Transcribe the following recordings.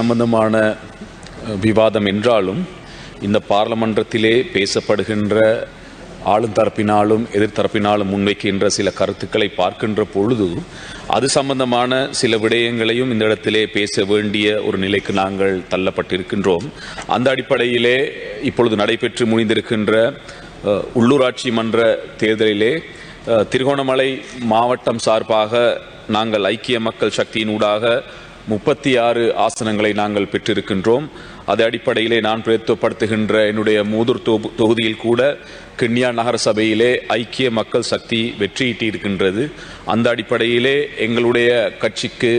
சம்பந்தமான விவாதம் என்றாலும் இந்த பார்லமன்றத்திலே பேசப்படுகின்ற ஆளுந்தரப்பினாலும் எதிர்த்தரப்பினாலும் முன்வைக்கின்ற சில கருத்துக்களை பார்க்கின்ற பொழுது அது சம்பந்தமான சில விடயங்களையும் இந்த இடத்திலே பேச வேண்டிய ஒரு நிலைக்கு நாங்கள் தள்ளப்பட்டிருக்கின்றோம். அந்த அடிப்படையிலே இப்பொழுது நடைபெற்று முடிந்திருக்கின்ற உள்ளூராட்சி மன்ற தேர்தலிலே திருகோணமலை மாவட்டம் சார்பாக நாங்கள் ஐக்கிய மக்கள் சக்தியினூடாக 36 ஆசனங்களை நாங்கள் பெற்றிருக்கின்றோம். அது அடிப்படையிலே நான் பிரதித்துவப்படுத்துகின்ற என்னுடைய மூதூர் தொகுதியில் கூட கிண்ணியா நகர சபையிலே ஐக்கிய மக்கள் சக்தி வெற்றியீட்டியிருக்கின்றது. அந்த அடிப்படையிலே எங்களுடைய கட்சிக்கு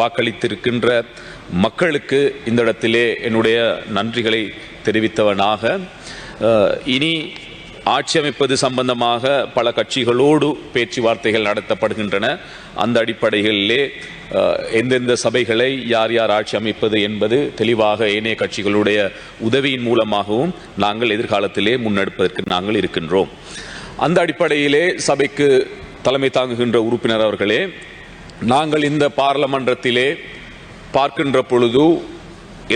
வாக்களித்திருக்கின்ற மக்களுக்கு இந்த இடத்திலே என்னுடைய நன்றிகளை தெரிவித்தவனாக, இனி ஆட்சி அமைப்பது சம்பந்தமாக பல கட்சிகளோடு பேச்சுவார்த்தைகள் நடத்தப்படுகின்றன. அந்த அடிப்படைகளிலே எந்தெந்த சபைகளை யார் யார் ஆட்சி அமைப்பது என்பது தெளிவாக ஏனைய கட்சிகளுடைய உதவியின் மூலமாகவும் நாங்கள் எதிர்காலத்திலே முன்னெடுப்பதற்கு நாங்கள் இருக்கின்றோம். அந்த அடிப்படையிலே சபைக்கு தலைமை தாங்குகின்ற உறுப்பினர் அவர்களே, நாங்கள் இந்த பார்லமன்றத்திலே பார்க்கின்ற பொழுது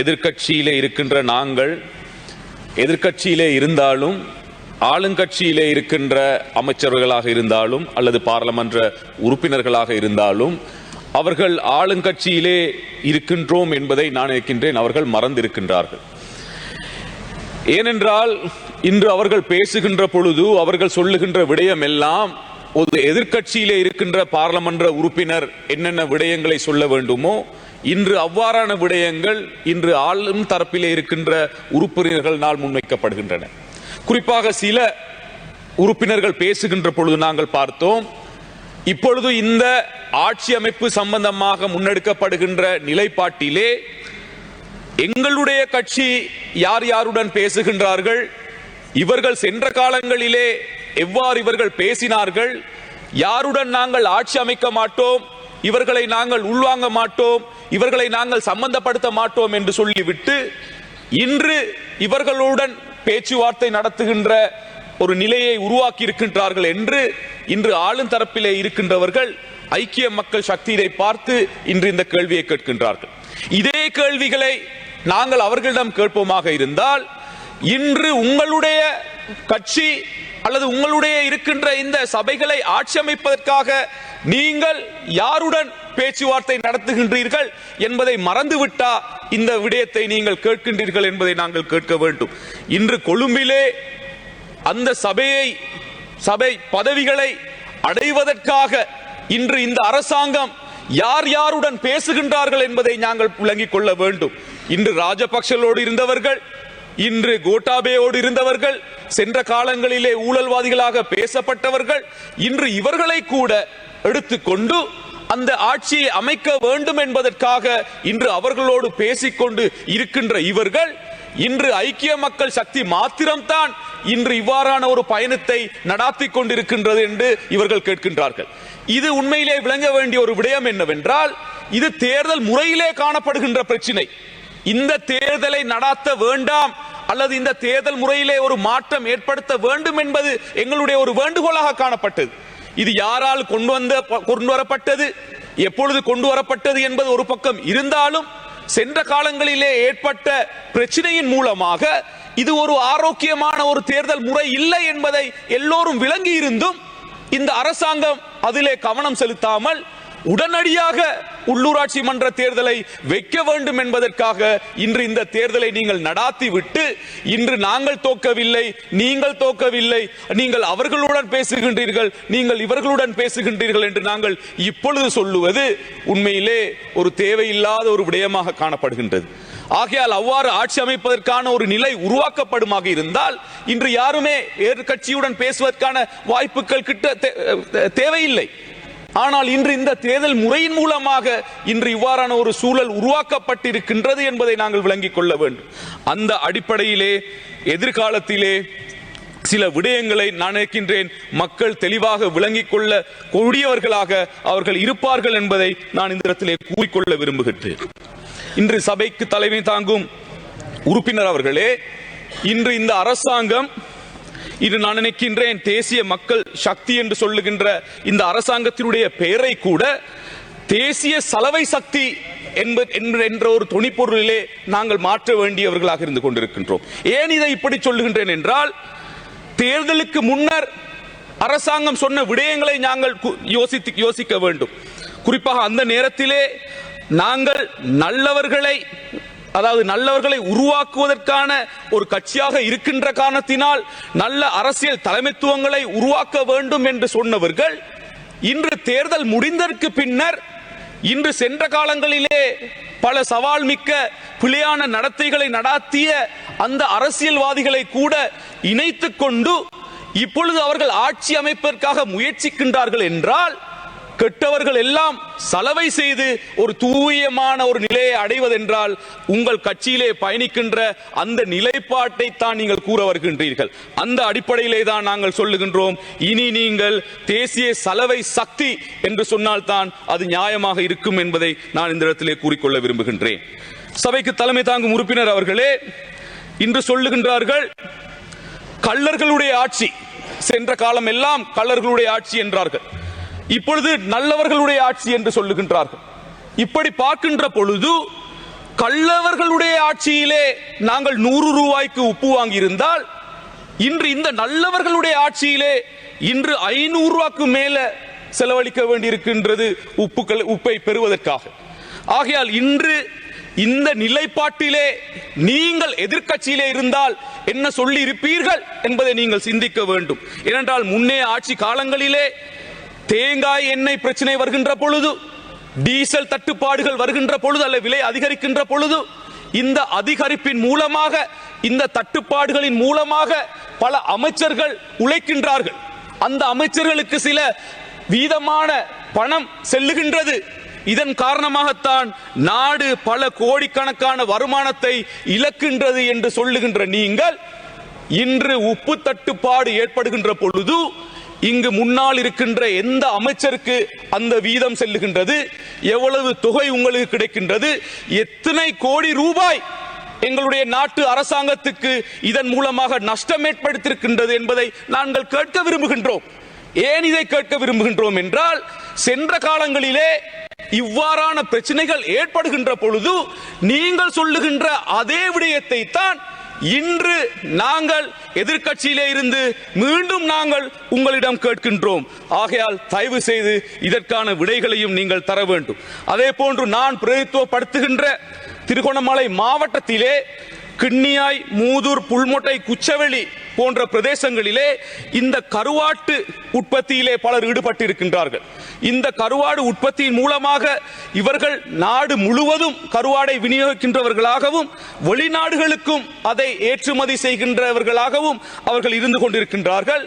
எதிர்கட்சியிலே இருக்கின்ற நாங்கள் எதிர்கட்சியிலே இருந்தாலும் ஆளுங்கட்சியிலே இருக்கின்ற அமைச்சர்களாக இருந்தாலும் அல்லது பாராளுமன்ற உறுப்பினர்களாக இருந்தாலும் அவர்கள் ஆளுங்கட்சியிலே இருக்கின்றோம் என்பதை நான் நினைக்கின்றேன் அவர்கள் மறந்திருக்கின்றார்கள். ஏனென்றால் இன்று அவர்கள் பேசுகின்ற பொழுது அவர்கள் சொல்லுகின்ற விடயம் எல்லாம் ஒரு எதிர்கட்சியிலே இருக்கின்ற பாராளுமன்ற உறுப்பினர் என்னென்ன விடயங்களை சொல்ல வேண்டுமோ இன்று அவ்வாறான விடயங்கள் இன்று ஆளும் தரப்பிலே இருக்கின்ற உறுப்பினர்களால் முன்வைக்கப்படுகின்றன. குறிப்பாக சில உறுப்பினர்கள் பேசுகின்ற பொழுது நாங்கள் பார்த்தோம், இப்பொழுது இந்த ஆட்சி அமைப்பு சம்பந்தமாக முன்னெடுக்கப்படுகின்ற நிலைப்பாட்டிலே எங்களுடைய கட்சி யார் யாருடன் பேசுகின்றார்கள், இவர்கள் சென்ற காலங்களிலே எவ்வாறு இவர்கள் பேசினார்கள், யாருடன் நாங்கள் ஆட்சி அமைக்க மாட்டோம், இவர்களை நாங்கள் உள்வாங்க மாட்டோம், இவர்களை நாங்கள் சம்பந்தப்படுத்த மாட்டோம் என்று சொல்லிவிட்டு இன்று இவர்களுடன் பேச்சுவார்த்தை நடத்துகின்ற ஒரு நிலையை உருவாக்கி இருக்கின்றார்கள் என்று இன்று ஆளும் தரப்பிலே இருக்கின்றவர்கள் ஐக்கிய மக்கள் சக்தியை பார்த்து இன்று இந்த கேள்வியை கேட்கின்றார்கள். இதே கேள்விகளை நாங்கள் அவர்களிடம் கேட்போமாக இருந்தால் இன்று உங்களுடைய கட்சி அல்லது உங்களுடைய இருக்கின்ற இந்த சபைகளை ஆட்சி அமைப்பதற்காக நீங்கள் யாருடன் பேச்சுவார்த்தை நடத்துகின்றீர்கள் என்பதை மறந்துவிட்டா இந்த விடயத்தை நீங்கள் கேட்கின்றீர்கள் என்பதை நாங்கள் கேட்க வேண்டும். இன்று கொழும்பிலே அந்த சபை பதவிகளை அடைவதற்காக இன்று இந்த அரசாங்கம் யார் யாருடன் பேசுகின்றார்கள் என்பதை நாங்கள் விளங்கிக் கொள்ள வேண்டும். இன்று ராஜபக்சலோடு இருந்தவர்கள், இன்று கோட்டாபேயோடு இருந்தவர்கள், சென்ற காலங்களிலே ஊழல்வாதிகளாக பேசப்பட்டவர்கள், இன்று இவர்களை கூட எடுத்துக்கொண்டு அந்த ஆட்சியை அமைக்க வேண்டும் என்பதற்காக இன்று அவர்களோடு பேசிக்கொண்டு இருக்கின்ற இவர்கள் இன்று ஐக்கிய மக்கள் சக்தி மாத்திரம்தான் இன்று இவ்வாறான ஒரு பயணத்தை நடாத்தி கொண்டிருக்கின்றது என்று இவர்கள் கேட்கின்றார்கள். இது உண்மையிலே விளங்க வேண்டிய ஒரு விடயம் என்னவென்றால், இது தேர்தல் முறையிலே காணப்படுகின்ற பிரச்சினை. இந்த தேர்தலை நடாத்த வேண்டாம் அல்லது இந்த தேர்தல் முறையிலே ஒரு மாற்றம் ஏற்படுத்த வேண்டும் என்பது எங்களுடைய ஒரு வேண்டுகோளாக காணப்பட்டது. இது யாரால் கொண்டு வரப்பட்டது, எப்பொழுது கொண்டு வரப்பட்டது என்பது ஒரு பக்கம் இருந்தாலும் சென்ற காலங்களிலே ஏற்பட்ட பிரச்சனையின் மூலமாக இது ஒரு ஆரோக்கியமான ஒரு தேர்தல் முறை இல்லை என்பதை எல்லோரும் விளங்கி இருந்தும் இந்த அரசாங்கம் அதிலே கவனம் செலுத்தாமல் உடனடியாக உள்ளூராட்சி மன்ற தேர்தலை வைக்க வேண்டும் என்பதற்காக இன்று இந்த தேர்தலை நீங்கள் நடாத்தி விட்டு இன்று நாங்கள் தோக்கவில்லை, நீங்கள் தோக்கவில்லை, நீங்கள் அவர்களுடன் பேசுகின்றீர்கள், நீங்கள் இவர்களுடன் பேசுகின்றீர்கள் என்று நாங்கள் இப்பொழுது சொல்லுவது உண்மையிலே ஒரு தேவையில்லாத ஒரு விடயமாக காணப்படுகின்றது. ஆகையால் அவ்வாறு ஆட்சி அமைப்பதற்கான ஒரு நிலை உருவாக்கப்படுமாக இருந்தால் இன்று யாருமே எதிர்க்கட்சியுடன் பேசுவதற்கான வாய்ப்புகள் கிட்ட தேவையில்லை. ஆனால் இன்று இந்த தேர்தல் முறையின் மூலமாக இன்று இவ்வாறான ஒரு சூழல் உருவாக்கப்பட்டிருக்கின்றது என்பதை நாங்கள் விளங்கிக் கொள்ள வேண்டும். அந்த அடிப்படையிலே எதிர்காலத்திலே சில விடயங்களை நான் நினைக்கின்றேன் மக்கள் தெளிவாக விளங்கிக் கொள்ள கூடியவர்களாக அவர்கள் இருப்பார்கள் என்பதை நான் இந்த இடத்திலே கூறிக்கொள்ள விரும்புகின்றேன். இன்று சபைக்கு தலைமை தாங்கும் உறுப்பினர் அவர்களே, இன்று இந்த அரசாங்கம், இது நான் நினைக்கின்றேன் தேசிய மக்கள் சக்தி என்று சொல்லுகின்ற இந்த அரசாங்கத்தினுடைய பெயரை கூட தேசிய சலவை சக்தி என்ற ஒரு துணிப்பொருளிலே நாங்கள் மாற்ற வேண்டியவர்களாக இருந்து கொண்டிருக்கின்றோம். ஏன் இதை இப்படி சொல்லுகின்றேன் என்றால், தேர்தலுக்கு முன்னர் அரசாங்கம் சொன்ன விடயங்களை நாங்கள் யோசிக்க வேண்டும். குறிப்பாக அந்த நேரத்திலே நாங்கள் நல்லவர்களை உருவாக்குவதற்கான ஒரு கட்சியாக இருக்கின்ற காரணத்தினால் நல்ல அரசியல் தலைமைத்துவங்களை உருவாக்க வேண்டும் என்று சொன்னவர்கள் இன்று தேர்தல் முடிந்ததற்கு பின்னர் இன்று சென்ற காலங்களிலே பல சவால் மிக்க பிழையான நடத்தைகளை நடாத்திய அந்த அரசியல்வாதிகளை கூட இணைத்துக் கொண்டு இப்பொழுது அவர்கள் ஆட்சி அமைப்பதற்காக முயற்சிக்கின்றார்கள் என்றால், கெட்டவர்கள் எல்லாம் சலவை செய்து ஒரு தூயமான ஒரு நிலையை அடைவதென்றால் உங்கள் கட்சியிலே பயணிக்கின்ற அந்த நிலைப்பாட்டை தான் நீங்கள் கூற வருகின்றீர்கள். அந்த அடிப்படையிலே தான் நாங்கள் சொல்லுகின்றோம், இனி நீங்கள் தேசிய சலவை சக்தி என்று சொன்னால் தான் அது நியாயமாக இருக்கும் என்பதை நான் இந்த இடத்திலே கூறிக்கொள்ள விரும்புகின்றேன். சபைக்கு தலைமை தாங்கும் உறுப்பினர் அவர்களே இன்று சொல்லுகின்றார்கள், கள்ளர்களுடைய ஆட்சி, சென்ற காலம் எல்லாம் கள்ளர்களுடைய ஆட்சி என்றார்கள், இப்பொழுது நல்லவர்களுடைய ஆட்சி என்று சொல்லுகின்றார்கள். இப்படி பார்க்கின்ற பொழுது கள்ளவர்களுடைய ஆட்சியிலே நாங்கள் 100 ரூபாய்க்கு உப்பு வாங்கியிருந்தால் இன்று இந்த நல்லவர்களுடைய ஆட்சியிலே இன்று 500 ரூபாய்க்கு மேல செலவழிக்க வேண்டியிருக்கின்றது உப்பை பெறுவதற்காக. ஆகையால் இன்று இந்த நிலைப்பாட்டிலே நீங்கள் எதிர்க்கட்சியிலே இருந்தால் என்ன சொல்லி இருப்பீர்கள் என்பதை நீங்கள் சிந்திக்க வேண்டும். ஏனென்றால் முன்னே ஆட்சி காலங்களிலே தேங்காய் எண்ணெய் பிரச்சனை வருகின்ற பொழுது, டீசல் தட்டுப்பாடுகள் வருகின்ற பொழுது, அல்ல விலை அதிகரிக்கின்ற பொழுது, இந்த அதிகரிப்பின் மூலமாக, இந்த தட்டுப்பாடுகளின் மூலமாக பல அமைச்சர்கள் உழைக்கின்றார்கள். அந்த அமைச்சர்களுக்கு சில வீதமான பணம் செல்லுகின்றது. இதன் காரணமாகத்தான் நாடு பல கோடிக்கணக்கான வருமானத்தை இழக்கின்றது என்று சொல்லுகின்ற நீங்கள் இன்று உப்பு தட்டுப்பாடு ஏற்படுகின்ற பொழுது இங்கு முன்னால் இருக்கின்ற எந்த அமைச்சருக்கு அந்த வீதம் செல்லுகின்றது, எவ்வளவு தொகை உங்களுக்கு கிடைக்கின்றது, எத்தனை கோடி ரூபாய் எங்களுடைய நாட்டு அரசாங்கத்துக்கு இதன் மூலமாக நஷ்டம் ஏற்படுத்தியிருக்கின்றது என்பதை நாங்கள் கேட்க விரும்புகின்றோம். ஏன் இதை கேட்க விரும்புகின்றோம் என்றால், சென்ற காலங்களிலே இவ்வாறான பிரச்சனைகள் ஏற்படுகின்ற பொழுது நீங்கள் சொல்லுகின்ற அதே விடயத்தை தான் இன்று நாங்கள் எதிர்க்கட்சியிலே இருந்து மீண்டும் நாங்கள் உங்களிடம் கேட்கின்றோம். ஆகையால் தயவு செய்து இதற்கான விடைகளையும் நீங்கள் தர வேண்டும். அதே போன்று நான் பிரதித்துவப்படுத்துகின்ற திருகோணமலை மாவட்டத்திலே கிண்ணியாய், மூதூர், புல்மொட்டை, குச்சவெளி போன்ற பிரதேசங்களிலே இந்த கருவாட்டு உற்பத்தியிலே பலர் ஈடுபட்டிருக்கின்றார்கள். இந்த கருவாடு உற்பத்தியின் மூலமாக இவர்கள் நாடு முழுவதும் கருவாடை விநியோகிக்கின்றவர்களாகவும் வெளிநாடுகளுக்கும் அதை ஏற்றுமதி செய்கின்றவர்களாகவும் அவர்கள் இருந்து கொண்டிருக்கின்றார்கள்.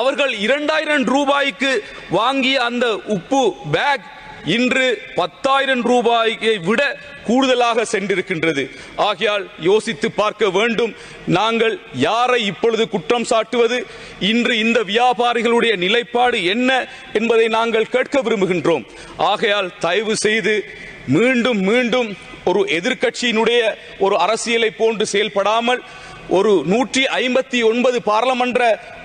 அவர்கள் 2000 ரூபாய்க்கு வாங்கிய அந்த உப்பு பேக் இன்று 10,000 ரூபாயை விட கூடுதலாக சென்றிருக்கின்றது. ஆகையால் யோசித்து பார்க்க வேண்டும். நாங்கள் யாரை இப்பொழுது குற்றம் சாட்டுவது, இன்று இந்த வியாபாரிகளுடைய நிலைப்பாடு என்ன என்பதை நாங்கள் கேட்க விரும்புகின்றோம். ஆகையால் தயவு செய்து மீண்டும் மீண்டும் ஒரு எதிர்க்கட்சியினுடைய ஒரு அரசியலை போன்று செயல்படாமல் ஒரு 159 பாராளுமன்ற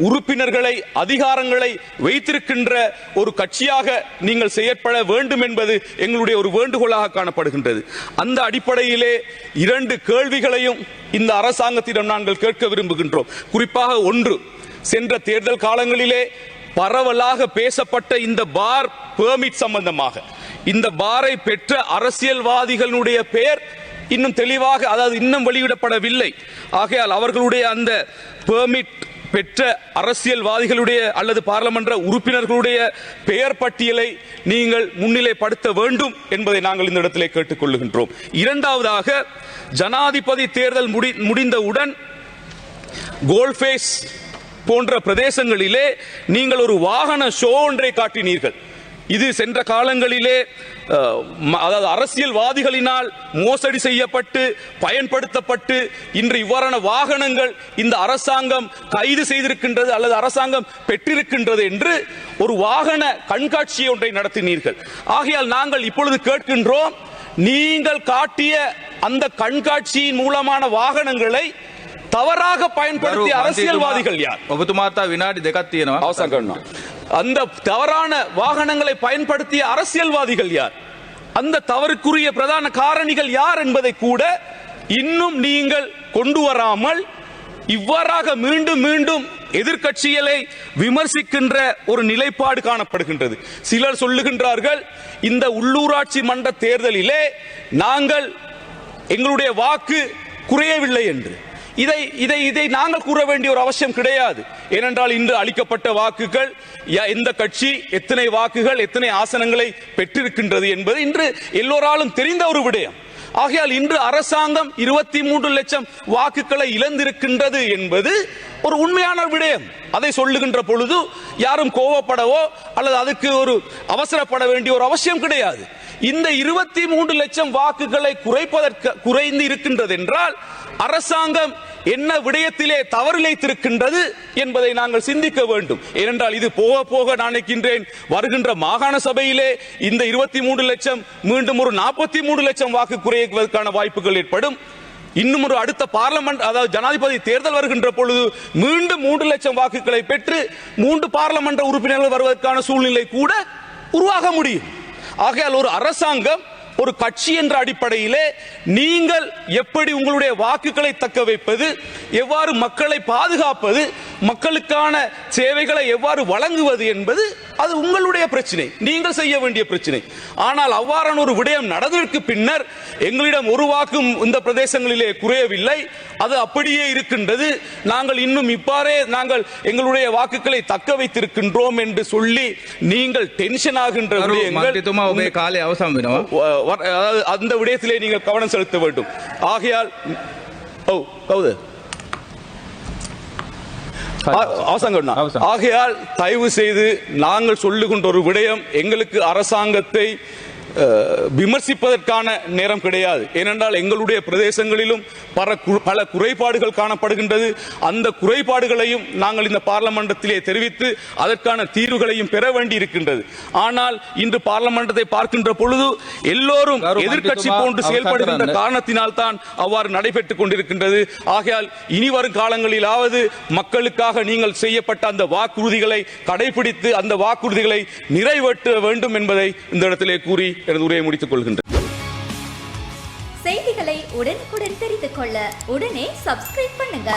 உறுப்பினர்களை, அதிகாரங்களை வைத்திருக்கின்ற ஒரு கட்சியாக நீங்கள் செயற்பட வேண்டும் என்பது எங்களுடைய ஒரு வேண்டுகோளாக காணப்படுகின்றது. அந்த அடிப்படையிலே 2 கேள்விகளையும் இந்த அரசாங்கத்திடம் நாங்கள் கேட்க விரும்புகின்றோம். குறிப்பாக ஒன்று, சென்ற தேர்தல் காலங்களிலே பரவலாக பேசப்பட்ட இந்த பார் பெர்மிட் சம்பந்தமாக, இந்த பாரை பெற்ற அரசியல்வாதிகளுடைய பெயர் இன்னும் தெளிவாக, அதாவது இன்னும் வெளியிடப்படவில்லை. ஆகையால் அவர்களுடைய அந்த பெர்மிட் பெற்ற அரசியல்வாதிகளுடைய அல்லது பாராளுமன்ற உறுப்பினர்களுடைய பெயர் பட்டியலை நீங்கள் முன்னிலைப்படுத்த வேண்டும் என்பதை நாங்கள் இந்த இடத்திலே கேட்டுக்கொள்ளுகின்றோம். இரண்டாவதாக, ஜனாதிபதி தேர்தல் முடிந்தவுடன் கோல்ஃபேஸ் போன்ற பிரதேசங்களிலே நீங்கள் ஒரு வாகன ஷோ ஒன்றை காட்டினீர்கள். இது சென்ற காலங்களிலே அதாவது அரசியல்வாதிகளினால் மோசடி செய்யப்பட்டு பயன்படுத்தப்பட்டு இன்று இவ்வாறான வாகனங்கள் இந்த அரசாங்கம் கைது செய்திருக்கின்றது அல்லது அரசாங்கம் பெற்றிருக்கின்றது என்று ஒரு வாகன கண்காட்சி ஒன்றை நடத்தினீர்கள். ஆகையால் நாங்கள் இப்பொழுது கேட்கின்றோம், நீங்கள் காட்டிய அந்த கண்காட்சியின் மூலமான வாகனங்களை தவறாக பயன்படுத்திய அரசியல்வாதிகள் யார்? அந்த தவறான வாகனங்களை பயன்படுத்திய அரசியல்வாதிகள் யார்? அந்த தவறுக்குரிய பிரதான காரணிகள் யார் என்பதை கூட இன்னும் நீங்கள் கொண்டு வராமல் இவ்வாறாக மீண்டும் மீண்டும் எதிர்க்கட்சிகளை விமர்சிக்கின்ற ஒரு நிலைப்பாடு காணப்படுகின்றது. சிலர் சொல்லுகின்றார்கள், இந்த உள்ளூராட்சி மன்ற தேர்தலிலே நாங்கள் எங்களுடைய வாக்கு குறையவில்லை என்று. இதை நாங்கள் கூற வேண்டிய ஒரு அவசியம் கிடையாது. ஏனென்றால் இன்று அளிக்கப்பட்ட வாக்குகள், எந்த கட்சி எத்தனை வாக்குகள் எத்தனை ஆசனங்களை பெற்றிருக்கின்றது என்பது இன்று எல்லோராலும் தெரிந்த ஒரு விடயம். ஆகையால் இன்று அரசாங்கம் 23 லட்சம் வாக்குகளை இழந்திருக்கின்றது என்பது ஒரு உண்மையான விடயம். அதை சொல்லுகின்ற பொழுது யாரும் கோபப்படவோ அல்லது அதுக்கு ஒரு அவசரப்பட வேண்டிய ஒரு அவசியம் கிடையாது. இந்த 23 லட்சம் வாக்குகளை குறைந்து இருக்கின்றது என்றால் அரசாங்கம் என்ன விடயத்திலே தவறிழைத்திருக்கின்றது என்பதை நாங்கள் சிந்திக்க வேண்டும். ஏனென்றால் இது போக போக நான் நினைக்கின்றேன் வருகின்ற மாகாண சபையிலே இந்த 23 லட்சம் மீண்டும் ஒரு 43 லட்சம் வாக்கு குறைவதற்கான வாய்ப்புகள் ஏற்படும். இன்னும் ஒரு அடுத்த பார்லமெண்ட், அதாவது ஜனாதிபதி தேர்தல் வருகின்ற பொழுது மீண்டும் 3 லட்சம் வாக்குகளை பெற்று 3 பார்லமெண்ட் உறுப்பினர்கள் வருவதற்கான சூழ்நிலை கூட உருவாக முடியும். ஆகையால் ஒரு அரசாங்கம், ஒரு கட்சி என்ற அடிப்படையிலே நீங்கள் எப்படி உங்களுடைய வாக்குகளை தக்க வைப்பது, எவ்வாறு மக்களை பாதுகாப்பது, மக்களுக்கான சேவைகளை எவ்வாறு வழங்குவது என்பது அது உங்களுடைய பிரச்சனை, நீங்கள் செய்ய வேண்டிய பிரச்சனை. ஆனால் அவ்வாறான ஒரு விடயம் நடந்ததற்கு பின்னர் எங்களிடம் ஒரு வாக்கும் இந்த பிரதேசங்களிலே குறையவில்லை, அது அப்படியே இருக்கின்றது, நாங்கள் இன்னும் இவ்வாறே நாங்கள் எங்களுடைய வாக்குகளை தக்க வைத்திருக்கின்றோம் என்று சொல்லி நீங்கள் டென்ஷன் ஆகின்ற அந்த விடயத்திலே நீங்கள் கவனம் செலுத்த வேண்டும். ஆகையால் ஆகையால் தயவு செய்து நாங்கள் சொல்லுகின்ற ஒரு விடயம், எங்களுக்கு அரசாங்கத்தை விமர்சிப்பதற்கான நேரம் கிடையாது. ஏனென்றால் எங்களுடைய பிரதேசங்களிலும் பல குறைபாடுகள் காணப்படுகின்றது. அந்த குறைபாடுகளையும் நாங்கள் இந்த பார்லமெண்டத்திலே தெரிவித்து அதற்கான தீர்வுகளையும் பெற வேண்டி இருக்கின்றது. ஆனால் இன்று பார்லமெண்டத்தை பார்க்கின்ற பொழுது எல்லோரும் எதிர்க்கட்சி போன்று செயல்படுகின்ற காரணத்தினால் தான் அவ்வாறு நடைபெற்றுக் கொண்டிருக்கின்றது. ஆகையால் இனி வரும் காலங்களிலாவது மக்களுக்காக நீங்கள் செய்யப்பட்ட அந்த வாக்குறுதிகளை கடைபிடித்து அந்த வாக்குறுதிகளை நிறைவேற்ற வேண்டும் என்பதை இந்த இடத்திலே கூறி எனது உரையை முடித்துக் கொள்கின்றேன். செய்திகளை உடனுக்குடன் தெரிந்து கொள்ள உடனே சப்ஸ்கிரைப் பண்ணுங்க.